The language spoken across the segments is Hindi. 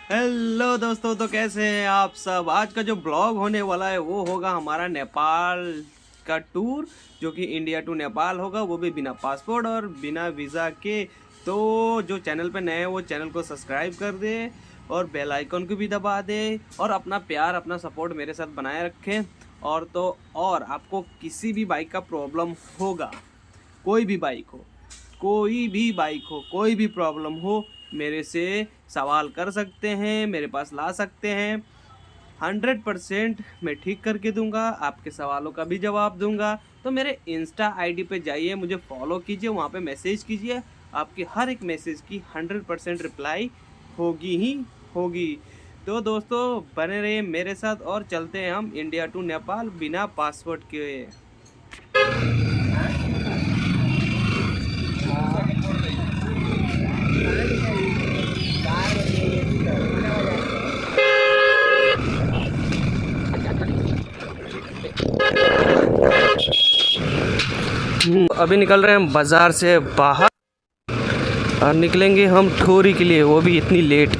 हेलो दोस्तों, तो कैसे हैं आप सब। आज का जो ब्लॉग होने वाला है वो होगा हमारा नेपाल का टूर, जो कि इंडिया टू नेपाल होगा, वो भी बिना पासपोर्ट और बिना वीज़ा के। तो जो चैनल पे नए हैं वो चैनल को सब्सक्राइब कर दे और बेल आइकन को भी दबा दे और अपना प्यार अपना सपोर्ट मेरे साथ बनाए रखें। और आपको किसी भी बाइक का प्रॉब्लम होगा, कोई भी बाइक हो, कोई भी प्रॉब्लम हो, मेरे से सवाल कर सकते हैं, मेरे पास ला सकते हैं। 100% मैं ठीक करके दूंगा, आपके सवालों का भी जवाब दूंगा। तो मेरे इंस्टा आईडी पे जाइए, मुझे फॉलो कीजिए, वहाँ पे मैसेज कीजिए। आपकी हर एक मैसेज की 100% रिप्लाई होगी ही होगी। तो दोस्तों बने रहिए मेरे साथ और चलते हैं हम इंडिया टू नेपाल बिना पासपोर्ट के। अभी निकल रहे हैं बाज़ार से बाहर और निकलेंगे हम ठोरी के लिए, वो भी इतनी लेट।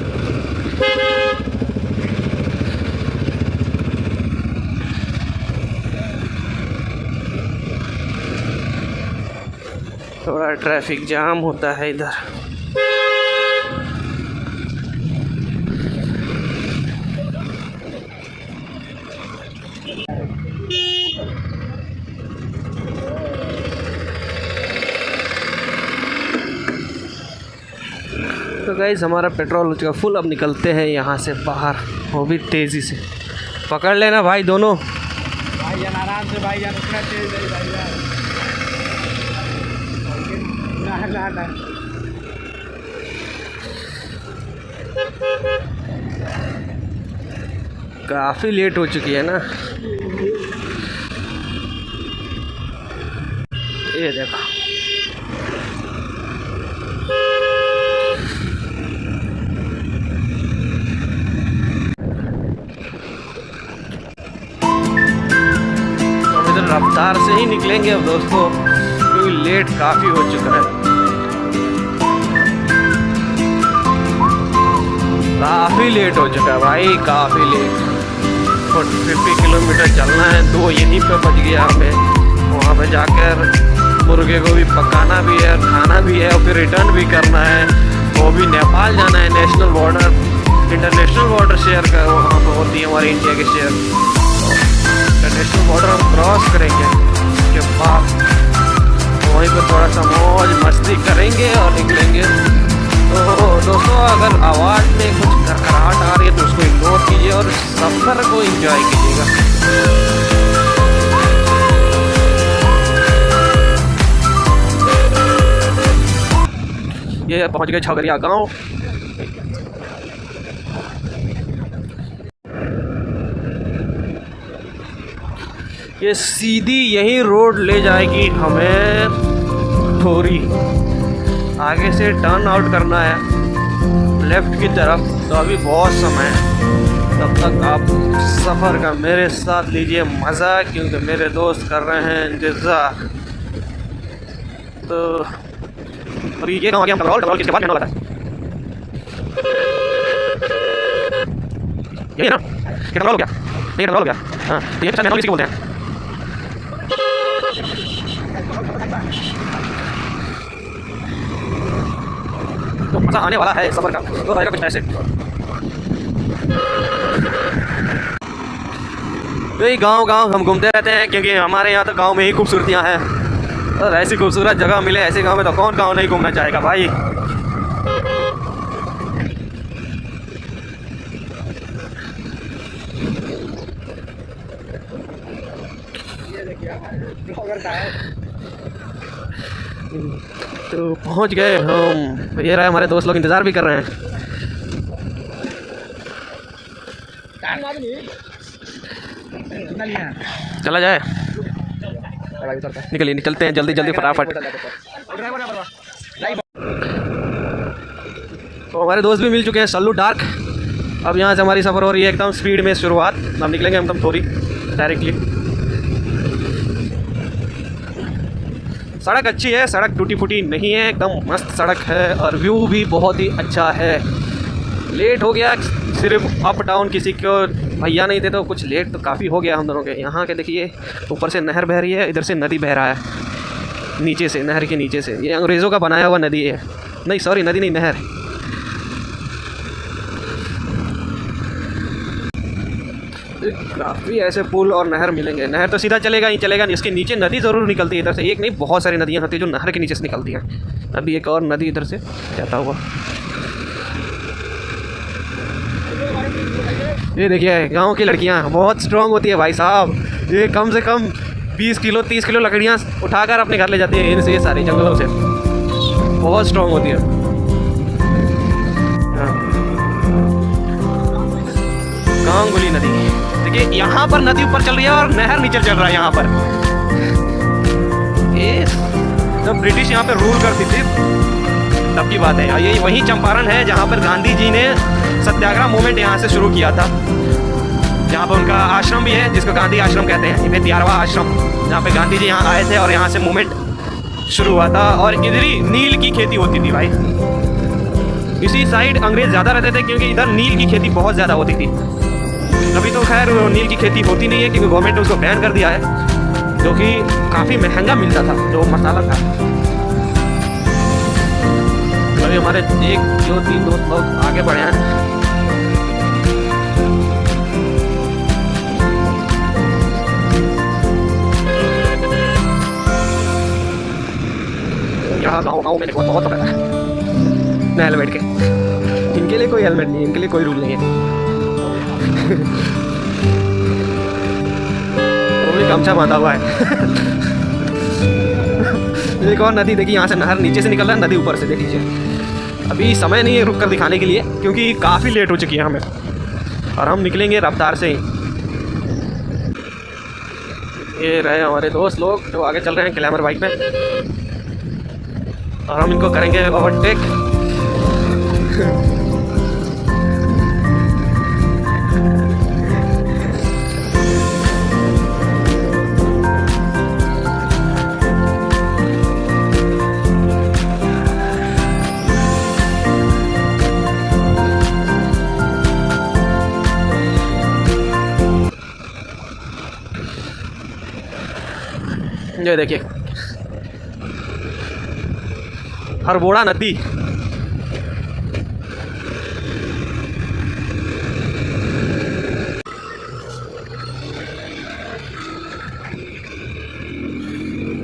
थोड़ा ट्रैफिक जाम होता है इधर। तो गाइस हमारा पेट्रोल हो चुका फुल, अब निकलते हैं यहाँ से बाहर, वो भी तेज़ी से। पकड़ लेना भाई दोनों, भाईजान आराम से, भाईजान उतना तेज नहीं भाईजान। ना काफ़ी लेट हो चुकी है ना। ये देखो रफ्तार से ही निकलेंगे अब दोस्तों, क्योंकि लेट काफ़ी हो चुका है। काफ़ी लेट हो चुका है भाई, काफ़ी लेट। 50 किलोमीटर चलना है, 2 यहीं पे बच गया हमें। वहाँ पे जाकर मुर्गे को भी पकाना भी है, खाना भी है और फिर रिटर्न भी करना है। वो भी नेपाल जाना है, national border, international border share कर वहाँ पर होती है हमारी इंडिया के शेयर। इंटरनेशनल बॉर्डर हम क्रॉस करेंगे, उसके बाद वहीं पर थोड़ा सा मौज मस्ती करेंगे और निकलेंगे। तो दोस्तों अगर आवाज़ में कुछ खरखराहट आ रही है तो उसको इग्नोर कीजिए और सफ़र को एंजॉय कीजिएगा। ये पहुंच गए छगरिया गांव। ये सीधी यही रोड ले जाएगी हमें ठोरी। आगे से टर्न आउट करना है लेफ्ट की तरफ, तो अभी बहुत समय है। तब तक आप सफ़र का मेरे साथ लीजिए मज़ा, क्योंकि मेरे दोस्त कर रहे हैं इंतज़ार। तो अभी ये गाँव हम टकराल किसके बाद रहने वाला है, यही ना? टकराल हो गया, ये टकराल हो गया। हाँ, तो ये मैनुअल किसी को बोलते हैं। तो मज़ा आने वाला है सफ़र का, तो रहेगा कुछ ऐसे। तो ये गांव हम घूमते रहते हैं, क्योंकि हमारे यहाँ तो गांव में ही खूबसूरतियाँ हैं। और ऐसी खूबसूरत जगह मिले ऐसे गांव में तो कौन गांव नहीं घूमना चाहेगा भाई। तो पहुंच गए हम, ये रहा हमारे दोस्त लोग इंतज़ार भी कर रहे हैं। चला जाए, निकलते हैं जल्दी फटाफट। तो हमारे दोस्त भी मिल चुके हैं, सल्लू डार्क। अब यहाँ से हमारी सफ़र हो रही है एकदम स्पीड में शुरुआत। अब निकलेंगे हम थोड़ी डायरेक्टली। सड़क अच्छी है, सड़क टूटी फूटी नहीं है, एकदम मस्त सड़क है और व्यू भी बहुत ही अच्छा है। लेट हो गया सिर्फ अप डाउन, किसी को भैया नहीं थे तो कुछ लेट तो काफ़ी हो गया हम दोनों के। यहाँ के देखिए ऊपर से नहर बह रही है, इधर से नदी बह रहा है नीचे से, नहर के नीचे से। ये अंग्रेज़ों का बनाया हुआ नदी है, नहीं सॉरी नदी नहीं, नहर। काफ़ी ऐसे पुल और नहर मिलेंगे। नहर तो सीधा चलेगा ही चलेगा नहीं, इसके नीचे नदी ज़रूर निकलती है इधर से, एक नहीं बहुत सारी नदियाँ होती है जो नहर के नीचे से निकलती हैं। अभी एक और नदी इधर से जाता हुआ, ये देखिए गांव की लड़कियां बहुत स्ट्रांग होती है भाई साहब। ये कम से कम 20 किलो 30 किलो लकड़ियां उठाकर अपने घर ले जाती है इनसे, ये सारे जंगलों से, बहुत स्ट्रांग होती है। गांगुली नदी देखिए, यहाँ पर नदी ऊपर चल रही है और नहर नीचे चल रहा है यहाँ पर। ये जब ब्रिटिश यहाँ पे रूल करती थी तब की बात है। ये वही चंपारण है जहाँ पर गांधी जी ने सत्याग्रह मूवमेंट यहाँ से शुरू किया था, जहाँ पर उनका आश्रम भी है जिसको गांधी आश्रम कहते हैं। ये 11वां आश्रम जहाँ पे गांधी जी यहाँ आए थे और यहाँ से मूवमेंट शुरू हुआ था। और इधर ही नील की खेती होती थी भाई, इसी साइड अंग्रेज ज़्यादा रहते थे क्योंकि इधर नील की खेती बहुत ज़्यादा होती थी। अभी तो खैर नील की खेती होती नहीं है क्योंकि गवर्नमेंट ने उसको बैन कर दिया है, जो कि काफ़ी महंगा मिलता था जो मसाला था। अभी हमारे 1 2 3 दोस्त लोग आगे बढ़े हैं। यहाँ गाँव में बहुत पकड़ा है न हेलमेट के, इनके लिए कोई हेलमेट नहीं है, इनके लिए कोई रूल नहीं है। वो भी गमछा बांधा हुआ है। एक और नदी देखिए, यहाँ से नहर नीचे से निकल रहा है, नदी ऊपर से देख लीजिए। अभी समय नहीं है रुक कर दिखाने के लिए क्योंकि काफ़ी लेट हो चुकी है हमें, और हम निकलेंगे रफ्तार से ही। ये रहे हमारे दोस्त लोग जो आगे चल रहे हैं ग्लैमर बाइक पे, और हम इनको करेंगे ओवरटेक। ये देखिए हरबोड़ा नदी,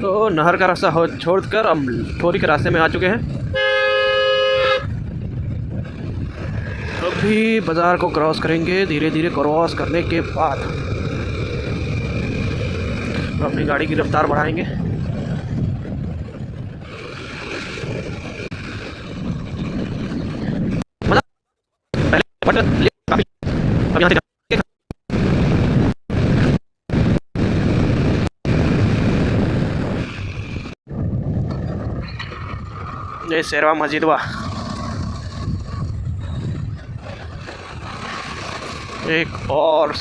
तो नहर का रास्ता छोड़कर हम ठोरी के रास्ते में आ चुके हैं। अभी बाज़ार को क्रॉस करेंगे, धीरे धीरे क्रॉस करने के बाद अपनी गाड़ी की रफ्तार बढ़ाएंगे। ये शेरवा मस्जिद हुआ, एक और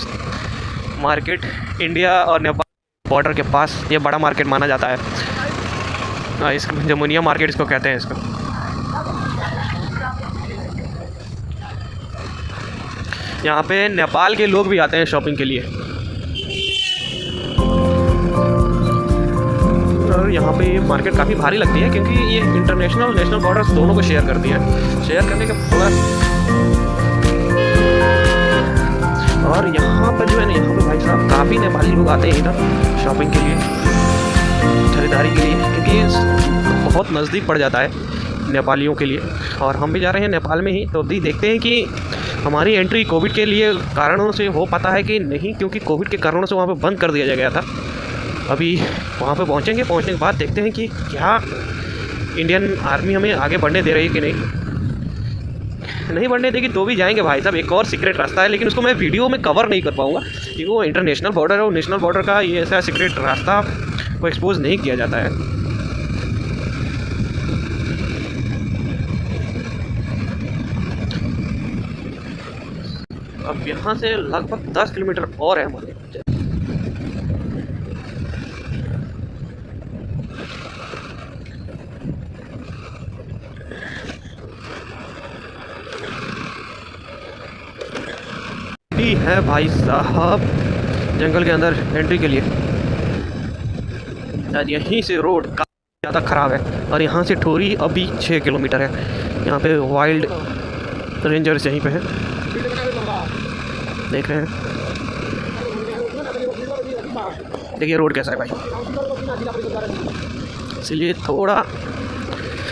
मार्केट इंडिया और नेपाल बॉर्डर के पास, ये बड़ा मार्केट माना जाता है। इस जमुनिया मार्केट इसको कहते हैं इसको। यहाँ पे नेपाल के लोग भी आते हैं शॉपिंग के लिए। और यहाँ पे ये मार्केट काफ़ी भारी लगती है क्योंकि ये इंटरनेशनल और नेशनल बॉर्डर्स दोनों को शेयर करती है। शेयर करने के प्लस और यहाँ पर जो है ना, यहाँ पे भाई साहब काफ़ी नेपाली लोग आते हैं इधर शॉपिंग के लिए, खरीदारी के लिए, क्योंकि बहुत नज़दीक पड़ जाता है नेपालियों के लिए। और हम भी जा रहे हैं नेपाल में ही, तो अभी देखते हैं कि हमारी एंट्री कोविड के लिए कारणों से हो पाता है कि नहीं, क्योंकि कोविड के कारणों से वहाँ पे बंद कर दिया गया था। अभी वहाँ पे पहुँचेंगे, पहुँचने के बाद देखते हैं कि क्या इंडियन आर्मी हमें आगे बढ़ने दे रही है कि नहीं बढ़ने देगी तो भी जाएंगे भाई साहब। एक और सीक्रेट रास्ता है, लेकिन उसको मैं वीडियो में कवर नहीं कर पाऊँगा क्योंकि वो इंटरनेशनल बॉर्डर है, और नेशनल बॉर्डर का ये ऐसा सीक्रेट रास्ता को एक्सपोज नहीं किया जाता है। अब यहाँ से लगभग 10 किलोमीटर और है हमारे। है भाई साहब जंगल के अंदर एंट्री के लिए। शायद यहीं से रोड काफ़ी ज़्यादा ख़राब है और यहाँ से ठोरी अभी 6 किलोमीटर है। यहाँ पे वाइल्ड रेंजर्स यहीं पे हैं, देख रहे हैं। देखिए रोड कैसा है भाई, इसलिए थोड़ा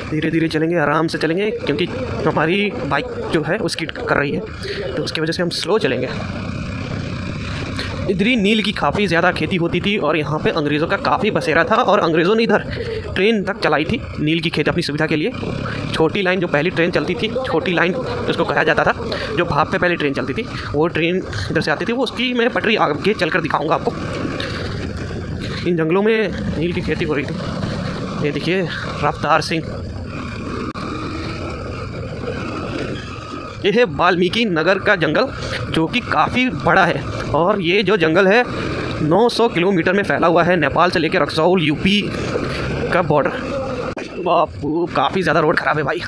धीरे धीरे चलेंगे, आराम से चलेंगे, क्योंकि हमारी बाइक जो है वो स्किड कर रही है, तो उसकी वजह से हम स्लो चलेंगे। इधर ही नील की काफ़ी ज़्यादा खेती होती थी और यहाँ पे अंग्रेज़ों का काफ़ी बसेरा था और अंग्रेज़ों ने इधर ट्रेन तक चलाई थी नील की खेती अपनी सुविधा के लिए। छोटी लाइन जो पहली ट्रेन चलती थी, छोटी लाइन उसको कहा जाता था, जो भाप पे पहले ट्रेन चलती थी, वो ट्रेन इधर से आती थी। वो उसकी मैं पटरी आगे चल कर दिखाऊँगा आपको। इन जंगलों में नील की खेती हो रही थी। ये देखिए रफ्तार सिंह, ये है वाल्मीकि नगर का जंगल जो कि काफ़ी बड़ा है और ये जो जंगल है 900 किलोमीटर में फैला हुआ है, नेपाल से लेकर रक्सौल यूपी का बॉर्डर। बापू काफ़ी ज़्यादा रोड ख़राब है भाई।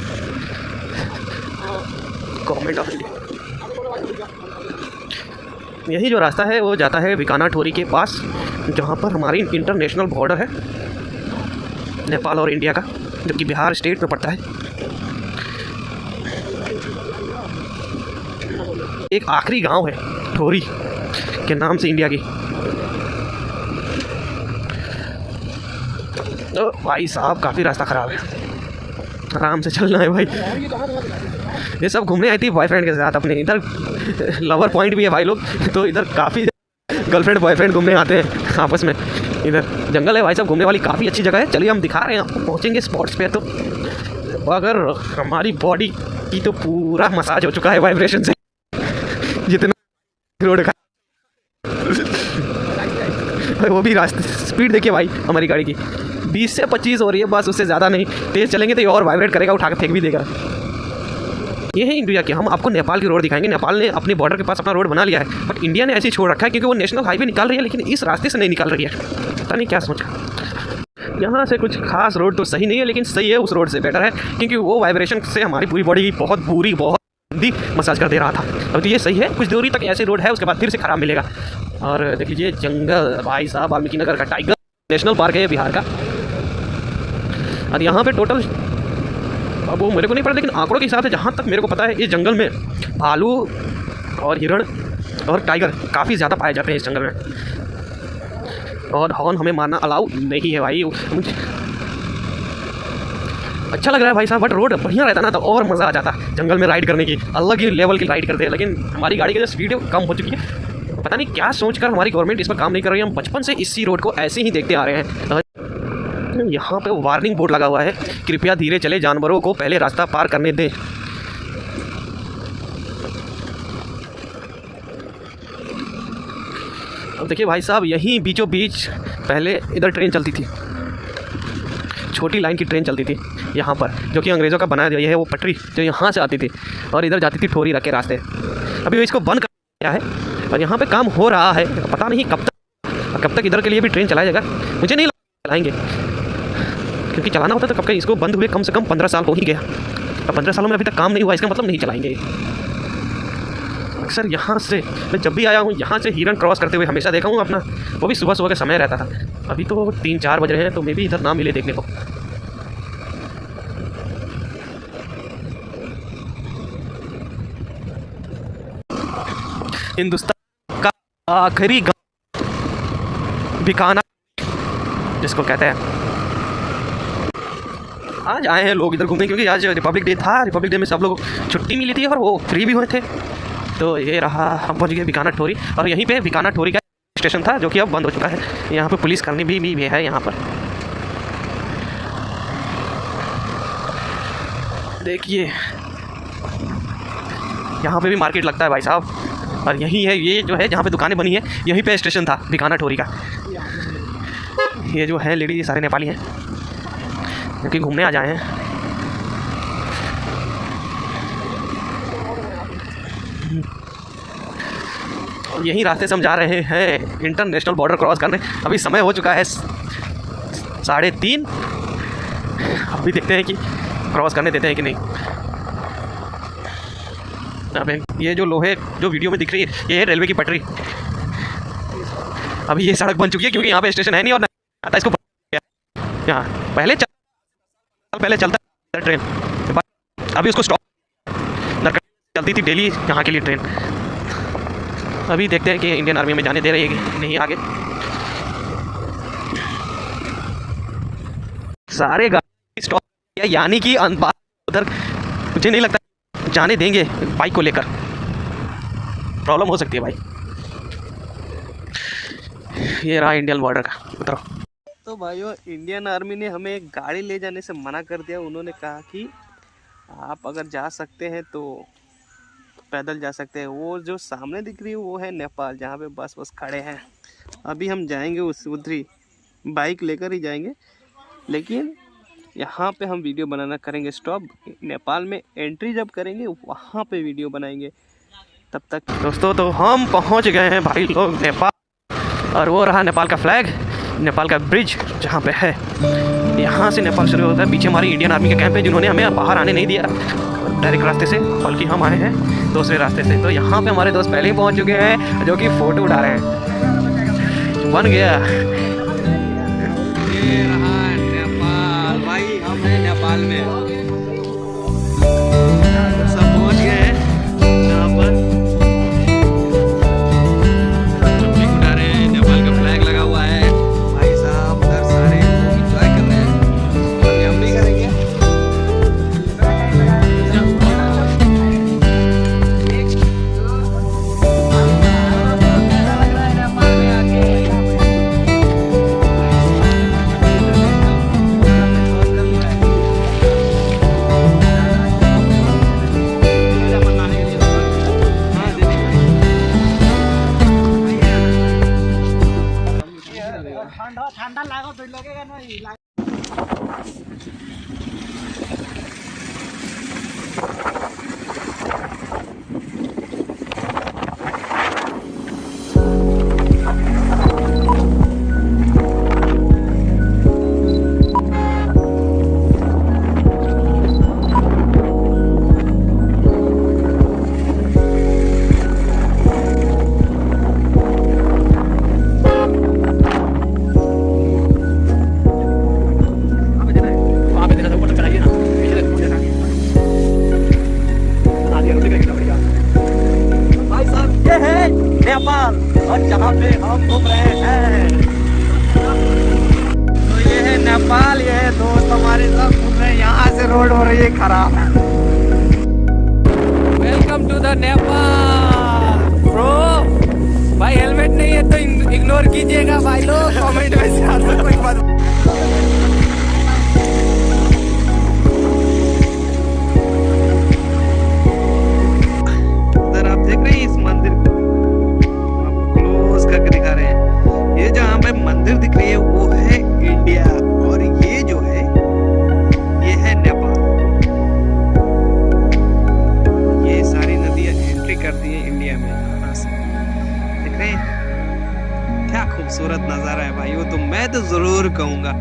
गवर्नमेंट ऑफ इंडिया, यही जो रास्ता है वो जाता है बीकाना ठोरी के पास, जहाँ पर हमारी इंटरनेशनल बॉर्डर है नेपाल और इंडिया का, जो कि बिहार स्टेट में पड़ता है। एक आखिरी गांव है ठोरी के नाम से इंडिया की। तो भाई साहब काफ़ी रास्ता ख़राब है, आराम से चलना है भाई। ये सब घूमने आई थी बॉयफ्रेंड के साथ अपने। इधर लवर पॉइंट भी है भाई लोग, तो इधर काफ़ी गर्लफ्रेंड बॉयफ्रेंड घूमने आते हैं आपस में। इधर जंगल है भाई साहब, घूमने वाली काफ़ी अच्छी जगह है। चलिए हम दिखा रहे हैं आपको, पहुँचेंगे स्पॉट्स पे। तो अगर हमारी बॉडी की तो पूरा मसाज हो चुका है वाइब्रेशन से, जितना रोड का वो भी रास्ते। स्पीड देखिए भाई हमारी गाड़ी की 20 से 25 हो रही है बस, उससे ज़्यादा नहीं। तेज़ चलेंगे तो ये और वाइब्रेट करेगा, उठा के फेंक भी देगा। ये है इंडिया की। हम आपको नेपाल की रोड दिखाएंगे। नेपाल ने अपने बॉर्डर के पास अपना रोड बना लिया है, बट इंडिया ने ऐसे ही छोड़ रखा है क्योंकि वो नेशनल हाईवे निकाल रही है, लेकिन इस रास्ते से नहीं निकाल रही है। पता नहीं क्या सोचा। यहाँ से कुछ खास रोड तो सही नहीं है, लेकिन सही है उस रोड से बेटर है, क्योंकि वो वाइब्रेशन से हमारी पूरी बॉडी बहुत बुरी, बहुत गंदी मसाज कर दे रहा था। अब तो ये सही है, कुछ दूरी तक ऐसी रोड है, उसके बाद फिर से ख़राब मिलेगा। और देख लीजिए जंगल भाई साहब, वाल्मीकि नगर का टाइगर नेशनल पार्क है बिहार का। और यहाँ पे टोटल, अब वो मेरे को नहीं पता, लेकिन आंकड़ों के हिसाब से जहाँ तक मेरे को पता है, इस जंगल में भालू और हिरण और टाइगर काफ़ी ज़्यादा पाए जाते हैं इस जंगल में। और हॉर्न हमें मारना अलाउ नहीं है भाई। मुझे अच्छा लग रहा है भाई साहब, बट रोड बढ़िया रहता ना तो और मज़ा आ जाता जंगल में राइड करने की। अलग ही लेवल की राइड करते हैं, लेकिन हमारी गाड़ी की जो स्पीड है कम हो चुकी है। पता नहीं क्या सोचकर हमारी गवर्नमेंट इस पर काम नहीं कर रही है। हम बचपन से इसी रोड को ऐसे ही देखते आ रहे हैं। यहाँ पे वार्निंग बोर्ड लगा हुआ है, कृपया धीरे चले, जानवरों को पहले रास्ता पार करने दें। अब देखिए भाई साहब, यहीं बीचों बीच पहले इधर ट्रेन चलती थी, छोटी लाइन की ट्रेन चलती थी यहाँ पर, जो कि अंग्रेज़ों का बनाया गया है। वो पटरी जो यहाँ से आती थी और इधर जाती थी ठोरी रख के रास्ते। अभी वो इसको बंद कर दिया है और यहाँ पे काम हो रहा है। पता नहीं कब तक इधर के लिए भी ट्रेन चलाया जाएगा। मुझे नहीं चलाएंगे, क्योंकि चलाना होता तो कब का इसको बंद हुए कम से कम 15 साल हो ही गया। अब 15 सालों में अभी तक काम नहीं हुआ, इसका मतलब नहीं चलाएंगे। अक्सर यहाँ से मैं जब भी आया हूँ, यहाँ से हिरन क्रॉस करते हुए हमेशा देखा हूँ अपना। वो भी सुबह सुबह का समय रहता था। अभी तो 3-4 बज रहे हैं, तो मे भी इधर ना मिले देखने को। हिंदुस्तान का आखिरी गाँव बीकाना जिसको कहते हैं। आज आए हैं लोग इधर घूमने, क्योंकि आज रिपब्लिक डे था। रिपब्लिक डे में सब लोग छुट्टी मिली थी और वो फ्री भी हुए थे। तो ये रहा, हम पहुँच गए बीकाना ठोरी। और यहीं पे बीकाना ठोरी का स्टेशन था, जो कि अब बंद हो चुका है। यहाँ पे पुलिस करनी भी है यहाँ पर। देखिए यहाँ पे भी मार्केट लगता है भाई साहब। और यही है, ये जो है जहाँ पे दुकानें बनी है, यहीं पे स्टेशन था बीकाना ठोरी का। ये जो है लेडीज, सारे नेपाली हैं, क्योंकि घूमने आ जाए हैं। यही रास्ते से हम जा रहे हैं इंटरनेशनल बॉर्डर क्रॉस करने। अभी समय हो चुका है 3:30। अभी देखते हैं कि क्रॉस करने देते हैं कि नहीं। यहाँ पे ये जो लोहे जो वीडियो में दिख रही है ये है रेलवे की पटरी। अभी ये सड़क बन चुकी है क्योंकि यहाँ पे स्टेशन है नहीं और आता इसको यहाँ पहले चलता ट्रेन, अभी उसको स्टॉप चलती थी डेली यहाँ के लिए ट्रेन। अभी देखते हैं कि इंडियन आर्मी में जाने दे रही है कि नहीं आगे। सारे गाड़ी स्टॉप किया यानी कि उधर मुझे नहीं लगता जाने देंगे बाइक को लेकर, प्रॉब्लम हो सकती है भाई। ये रहा इंडियन बॉर्डर का उतरो। तो भाइयों इंडियन आर्मी ने हमें गाड़ी ले जाने से मना कर दिया। उन्होंने कहा कि आप अगर जा सकते हैं तो पैदल जा सकते हैं। वो जो सामने दिख रही है वो है नेपाल, जहाँ पे बस खड़े हैं। अभी हम जाएंगे उस उधरी बाइक लेकर ही जाएंगे, लेकिन यहाँ पे हम वीडियो बनाना करेंगे स्टॉप। नेपाल में एंट्री जब करेंगे वहाँ पे वीडियो बनाएंगे। तब तक दोस्तों तो हम पहुँच गए हैं भाई लोग नेपाल, और वो रहा नेपाल का फ्लैग, नेपाल का ब्रिज जहाँ पे है। यहाँ से नेपाल शुरू होता है। पीछे हमारी इंडियन आर्मी का कैंप है जिन्होंने हमें बाहर आने नहीं दिया डायरेक्ट रास्ते से, बल्कि हम आए हैं दूसरे रास्ते से। तो यहाँ पे हमारे दोस्त पहले ही पहुँच चुके हैं जो कि फ़ोटो उठा रहे हैं। बन गया, ये रहा नेपाल भाई, हम हैं नेपाल में। सब पहुँच गए हैं यहाँ पर, उठा रहे हैं, नेपाल का फ्लैग लगा हुआ है भाई साहब। उधर सारे एंजॉय कर रहे हैं, हम भी करेंगे। ठंडा लागो तो लगेगा नहीं। नेपाल और जहाँ पे हम घूम रहे हैं, तो ये है नेपाल। ये है दोस्त हमारे साथ घूम रहे हैं। यहाँ से रोड हो रही है खराब। Welcome to the Nepal bro. भाई हेलमेट नहीं है तो इग्नोर कीजिएगा भाई लोग, कमेंट में से आता कोई बात। मंदिर दिख रही है वो है इंडिया, और ये जो है ये है नेपाल। ये सारी नदियां एंट्री करती हैं इंडिया में यहाँ से, देख रहे हैं क्या खूबसूरत नज़ारा है भाई। वो तो मैं तो ज़रूर कहूँगा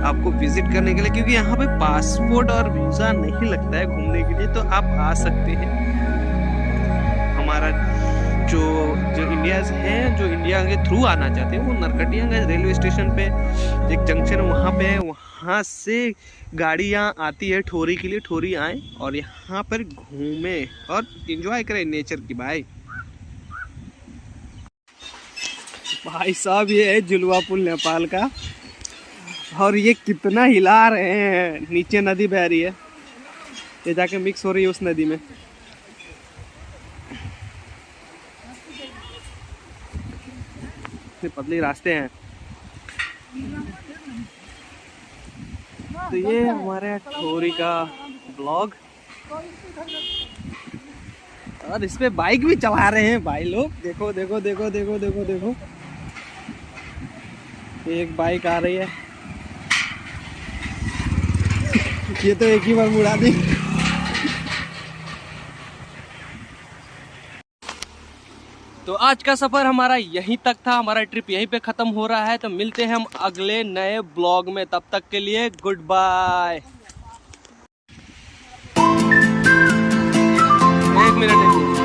आपको विजिट करने के लिए, क्योंकि यहाँ पे पासपोर्ट और वीज़ा नहीं लगता है घूमने के लिए, तो आप आ सकते हैं। हमारा जो इंडिया है, जो इंडिया के थ्रू आना चाहते हैं, वो नरकटियागंज रेलवे स्टेशन पे एक जंक्शन वहाँ पे है, वहाँ से गाड़ियाँ आती है ठोरी के लिए। ठोरी आए और यहाँ पर घूमें और एंजॉय करें नेचर की भाई। भाई साहब ये है जुलवा पुल नेपाल का, और ये कितना हिला रहे हैं। नीचे नदी बह रही है, ये जाके मिक्स हो रही है उस नदी में। पतले रास्ते हैं। तो ये हमारे ठोरी का ब्लॉग, और इस पे बाइक भी चला रहे हैं भाई लोग। देखो देखो देखो देखो देखो देखो, एक बाइक आ रही है। ये तो एक ही बार मुड़ा दी। तो आज का सफ़र हमारा यहीं तक था, हमारा ट्रिप यहीं पे ख़त्म हो रहा है। तो मिलते हैं हम अगले नए ब्लॉग में, तब तक के लिए गुड बाय। एक मिनट